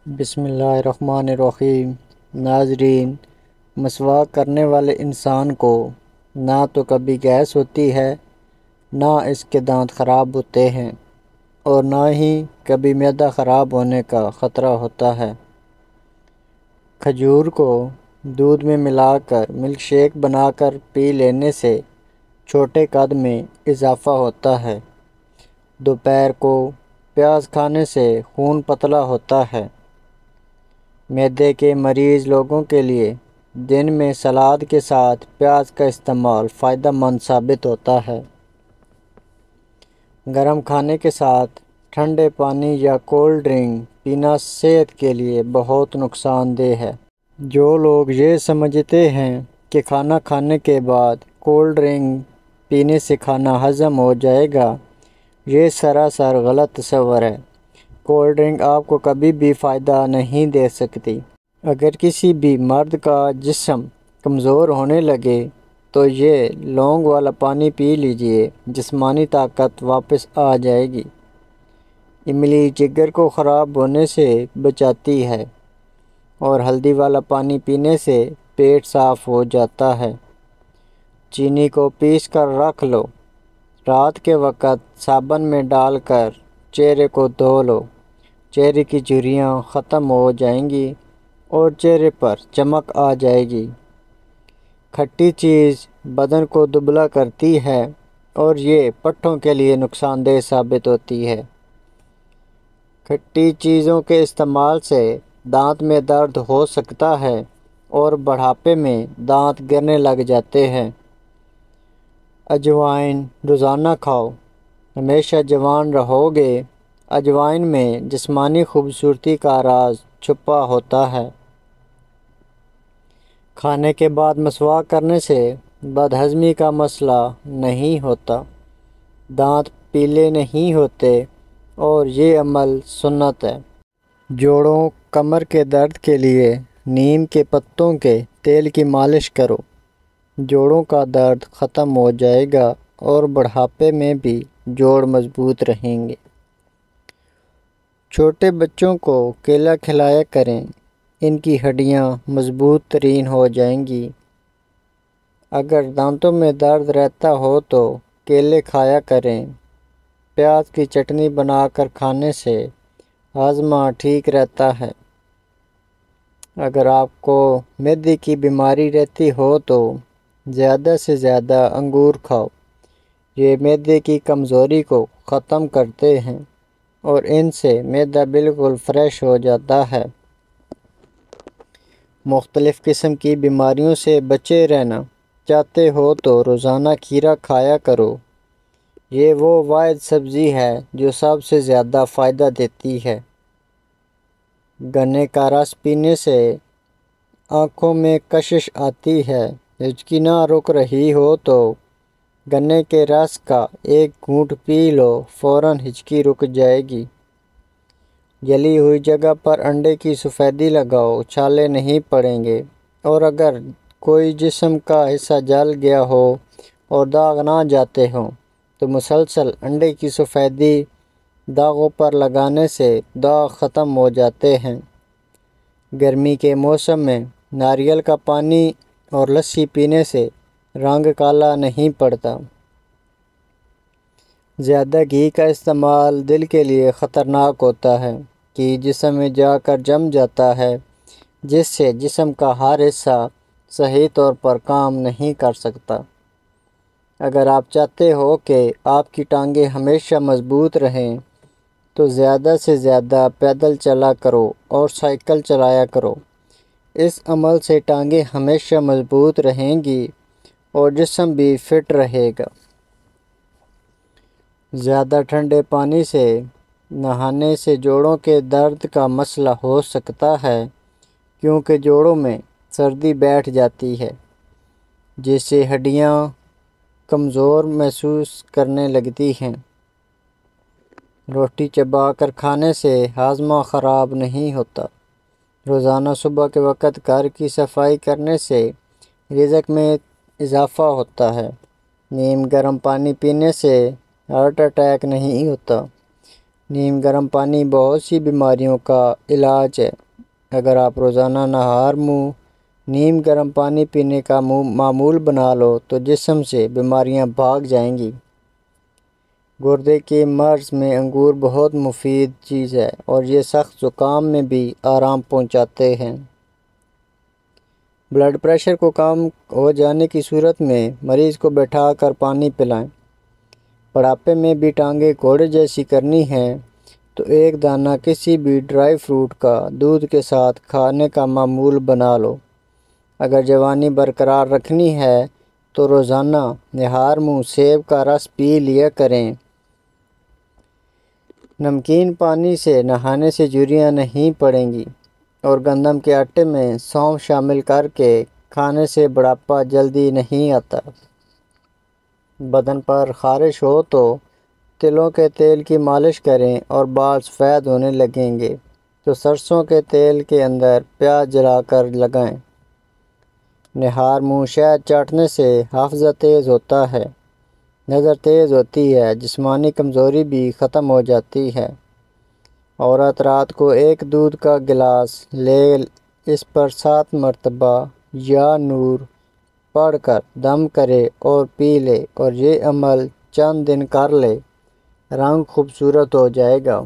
بسم اللہ الرحمن الرحیم۔ ناظرین، مسواک کرنے والے انسان کو نہ تو کبھی گیس ہوتی ہے، نہ اس کے دانت خراب ہوتے ہیں، اور نہ ہی کبھی معدہ خراب ہونے کا خطرہ ہوتا ہے۔ کھجور کو دودھ میں ملا کر ملک شیک بنا کر پی لینے سے چھوٹے قد میں اضافہ ہوتا ہے۔ دوپہر کو پیاز کھانے سے خون پتلا ہوتا ہے۔ معدے کے مریض لوگوں کے لیے دن میں سلاد کے ساتھ پیاز کا استعمال فائدہ مند ثابت ہوتا ہے۔ گرم کھانے کے ساتھ ٹھنڈے پانی یا کولڈ ڈرنک پینا صحت کے لیے بہت نقصان دہ ہے۔ جو لوگ یہ سمجھتے ہیں کہ کھانا کھانے کے بعد کولڈ ڈرنک پینے سے کھانا ہضم ہو جائے گا، یہ سراسر غلط تصور ہے۔ کولڈ ڈرنک آپ کو کبھی بھی فائدہ نہیں دے سکتی۔ اگر کسی بھی مرد کا جسم کمزور ہونے لگے تو یہ لونگ والا پانی پی لیجئے، جسمانی طاقت واپس آ جائے گی۔ املی جگر کو خراب ہونے سے بچاتی ہے، اور ہلدی والا پانی پینے سے پیٹ صاف ہو جاتا ہے۔ چینی کو پیس کر رکھ لو، رات کے وقت صابن میں ڈال کر چہرے کو دھو لو، چہرے کی جھریاں ختم ہو جائیں گی اور چہرے پر چمک آ جائے گی۔ کھٹی چیز بدن کو دبلا کرتی ہے اور یہ پٹھوں کے لیے نقصان دہ ثابت ہوتی ہے۔ کھٹی چیزوں کے استعمال سے دانت میں درد ہو سکتا ہے اور بڑھاپے میں دانت گرنے لگ جاتے ہیں۔ اجوائن روزانہ کھاؤ، ہمیشہ جوان رہو گے۔ اجوائن میں جسمانی خوبصورتی کا راز چھپا ہوتا ہے۔ کھانے کے بعد مسواک کرنے سے بد ہضمی کا مسئلہ نہیں ہوتا، دانت پیلے نہیں ہوتے، اور یہ عمل سنت ہے۔ جوڑوں کمر کے درد کے لیے نیم کے پتوں کے تیل کی مالش کرو، جوڑوں کا درد ختم ہو جائے گا اور بڑھاپے میں بھی جوڑ مضبوط رہیں گے۔ چھوٹے بچوں کو کیلا کھلایا کریں، ان کی ہڈیاں مضبوط ترین ہو جائیں گی۔ اگر دانتوں میں درد رہتا ہو تو کیلے کھایا کریں۔ پیاز کی چٹنی بنا کر کھانے سے ہاضمہ ٹھیک رہتا ہے۔ اگر آپ کو معدے کی بیماری رہتی ہو تو زیادہ سے زیادہ انگور کھاؤ، یہ معدے کی کمزوری کو ختم کرتے ہیں اور ان سے معدہ بالکل فریش ہو جاتا ہے۔ مختلف قسم کی بیماریوں سے بچے رہنا چاہتے ہو تو روزانہ کھیرا کھایا کرو، یہ وہ واحد سبزی ہے جو سب سے زیادہ فائدہ دیتی ہے۔ گنے کا رس پینے سے آنکھوں میں کشش آتی ہے، ہچکی نہ رک رہی ہو تو گنے کے رس کا ایک گھونٹ پی لو، فوراً ہچکی رک جائے گی۔ جلی ہوئی جگہ پر انڈے کی سفیدی لگاؤ، چھالے نہیں پڑیں گے، اور اگر کوئی جسم کا حصہ جل گیا ہو اور داغ نہ جاتے ہوں تو مسلسل انڈے کی سفیدی داغوں پر لگانے سے داغ ختم ہو جاتے ہیں۔ گرمی کے موسم میں ناریل کا پانی اور لسی پینے سے رنگ کالا نہیں پڑتا۔ زیادہ گھی کا استعمال دل کے لیے خطرناک ہوتا ہے کہ جسم میں جا کر جم جاتا ہے، جس سے جسم کا ہر حصہ صحیح طور پر کام نہیں کر سکتا۔ اگر آپ چاہتے ہو کہ آپ کی ٹانگیں ہمیشہ مضبوط رہیں تو زیادہ سے زیادہ پیدل چلا کرو اور سائیکل چلایا کرو، اس عمل سے ٹانگیں ہمیشہ مضبوط رہیں گی اور جسم بھی فٹ رہے گا۔ زیادہ ٹھنڈے پانی سے نہانے سے جوڑوں کے درد کا مسئلہ ہو سکتا ہے، کیونکہ جوڑوں میں سردی بیٹھ جاتی ہے، جس سے ہڈیاں کمزور محسوس کرنے لگتی ہیں۔ روٹی چبا کر کھانے سے ہاضمہ خراب نہیں ہوتا۔ روزانہ صبح کے وقت گھر کی صفائی کرنے سے رزق میں اضافہ ہوتا ہے۔ نیم گرم پانی پینے سے ہارٹ اٹیک نہیں ہوتا۔ نیم گرم پانی بہت سی بیماریوں کا علاج ہے۔ اگر آپ روزانہ نہار منہ نیم گرم پانی پینے کا معمول بنا لو تو جسم سے بیماریاں بھاگ جائیں گی۔ گردے کے مرض میں انگور بہت مفید چیز ہے اور یہ سخت زکام میں بھی آرام پہنچاتے ہیں۔ بلڈ پریشر کو کم ہو جانے کی صورت میں مریض کو بٹھا کر پانی پلائیں۔ بڑھاپے میں بھی ٹانگیں گھوڑے جیسی کرنی ہیں تو ایک دانہ کسی بھی ڈرائی فروٹ کا دودھ کے ساتھ کھانے کا معمول بنا لو۔ اگر جوانی برقرار رکھنی ہے تو روزانہ نہار منہ سیب کا رس پی لیا کریں۔ نمکین پانی سے نہانے سے جھریاں نہیں پڑیں گی اور گندم کے آٹے میں سونف شامل کر کے کھانے سے بڑھاپا جلدی نہیں آتا۔ بدن پر خارش ہو تو تلوں کے تیل کی مالش کریں اور بال سفید ہونے لگیں گے تو سرسوں کے تیل کے اندر پیاز جلا کر لگائیں۔ نہار منہ شہد چاٹنے سے حافظہ تیز ہوتا ہے، نظر تیز ہوتی ہے، جسمانی کمزوری بھی ختم ہو جاتی ہے۔ عورت رات کو ایک دودھ کا گلاس لے اس پر 7 مرتبہ یا نور پڑھ کر دم کرے اور پی لے اور یہ عمل چند دن کر لے، رنگ خوبصورت ہو جائے گا۔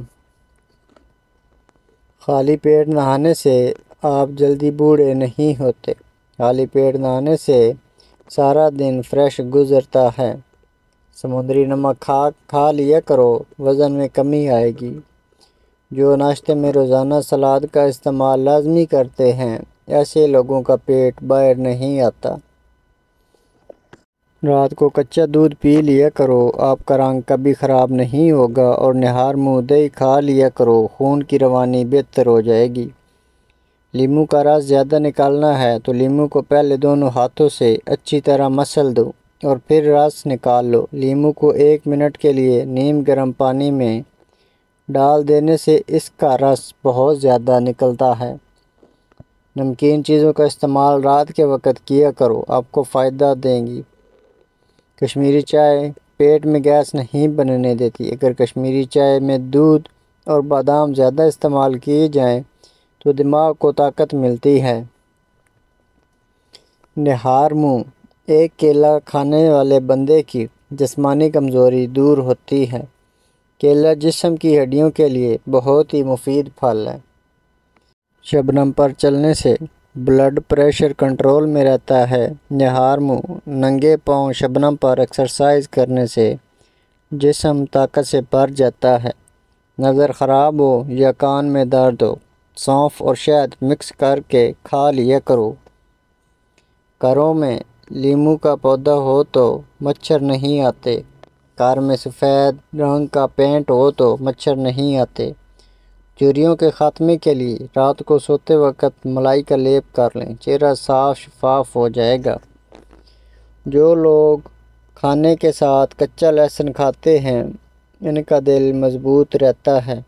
خالی پیٹ نہانے سے آپ جلدی بوڑھے نہیں ہوتے۔ خالی پیٹ نہانے سے سارا دن فریش گزرتا ہے۔ سمندری نمک کھا لیا کرو، وزن میں کمی آئے گی۔ جو ناشتے میں روزانہ سلاد کا استعمال لازمی کرتے ہیں ایسے لوگوں کا پیٹ باہر نہیں آتا۔ رات کو کچا دودھ پی لیا کرو، آپ کا رنگ کبھی خراب نہیں ہوگا اور نہار منہ دہی کھا لیا کرو، خون کی روانی بہتر ہو جائے گی۔ لیموں کا رس زیادہ نکالنا ہے تو لیموں کو پہلے دونوں ہاتھوں سے اچھی طرح مسل دو اور پھر رس نکال لو۔ لیموں کو 1 منٹ کے لیے نیم گرم پانی میں ڈال دینے سے اس کا رس بہت زیادہ نکلتا ہے۔ نمکین چیزوں کا استعمال رات کے وقت کیا کرو، آپ کو فائدہ دیں گی۔ کشمیری چائے پیٹ میں گیس نہیں بننے دیتی۔ اگر کشمیری چائے میں دودھ اور بادام زیادہ استعمال کیے جائیں تو دماغ کو طاقت ملتی ہے۔ نہار منہ ایک کیلا کھانے والے بندے کی جسمانی کمزوری دور ہوتی ہے۔ کیلا جسم کی ہڈیوں کے لیے بہت ہی مفید پھل ہے۔ شبنم پر چلنے سے بلڈ پریشر کنٹرول میں رہتا ہے۔ نہار منہ ننگے پاؤں شبنم پر ایکسرسائز کرنے سے جسم طاقت سے بھر جاتا ہے۔ نظر خراب ہو یا کان میں درد ہو، سونف اور شہد مکس کر کے کھا لیا کرو۔ گھروں میں لیموں کا پودا ہو تو مچھر نہیں آتے۔ گھر میں سفید رنگ کا پینٹ ہو تو مچھر نہیں آتے۔ جھریوں کے خاتمے کے لیے رات کو سوتے وقت ملائی کا لیپ کر لیں، چہرہ صاف شفاف ہو جائے گا۔ جو لوگ کھانے کے ساتھ کچا لہسن کھاتے ہیں ان کا دل مضبوط رہتا ہے۔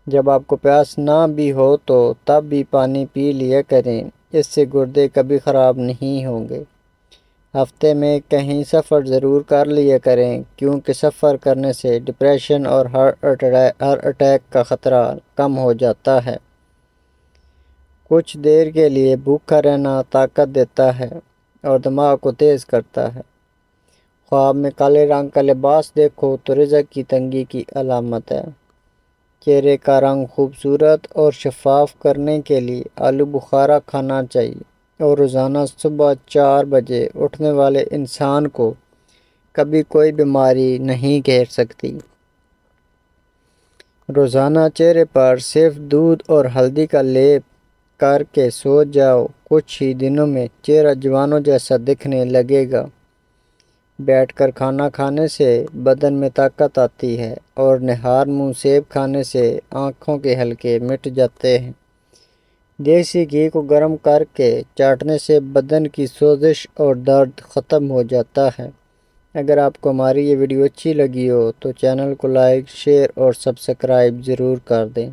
جب آپ کو پیاس نہ بھی ہو تو تب بھی پانی پی لیا کریں، اس سے گردے کبھی خراب نہیں ہوں گے۔ ہفتے میں کہیں سفر ضرور کر لیا کریں کیونکہ سفر کرنے سے ڈپریشن اور ہارٹ اٹیک کا خطرہ کم ہو جاتا ہے۔ کچھ دیر کے لیے بھوکا رہنا طاقت دیتا ہے اور دماغ کو تیز کرتا ہے۔ خواب میں کالے رنگ کا لباس دیکھو تو رزق کی تنگی کی علامت ہے۔ چہرے کا رنگ خوبصورت اور شفاف کرنے کے لیے آلو بخارا کھانا چاہیے اور روزانہ صبح 4 بجے اٹھنے والے انسان کو کبھی کوئی بیماری نہیں گھیر سکتی۔ روزانہ چہرے پر صرف دودھ اور ہلدی کا لیپ کر کے سو جاؤ، کچھ ہی دنوں میں چہرہ جوانوں جیسا دکھنے لگے گا۔ بیٹھ کر کھانا کھانے سے بدن میں طاقت آتی ہے اور نہار منہ سیب کھانے سے آنکھوں کے حلقے مٹ جاتے ہیں۔ دیسی گھی کو گرم کر کے چاٹنے سے بدن کی سوزش اور درد ختم ہو جاتا ہے۔ اگر آپ کو ہماری یہ ویڈیو اچھی لگی ہو تو چینل کو لائک، شیئر اور سبسکرائب ضرور کر دیں۔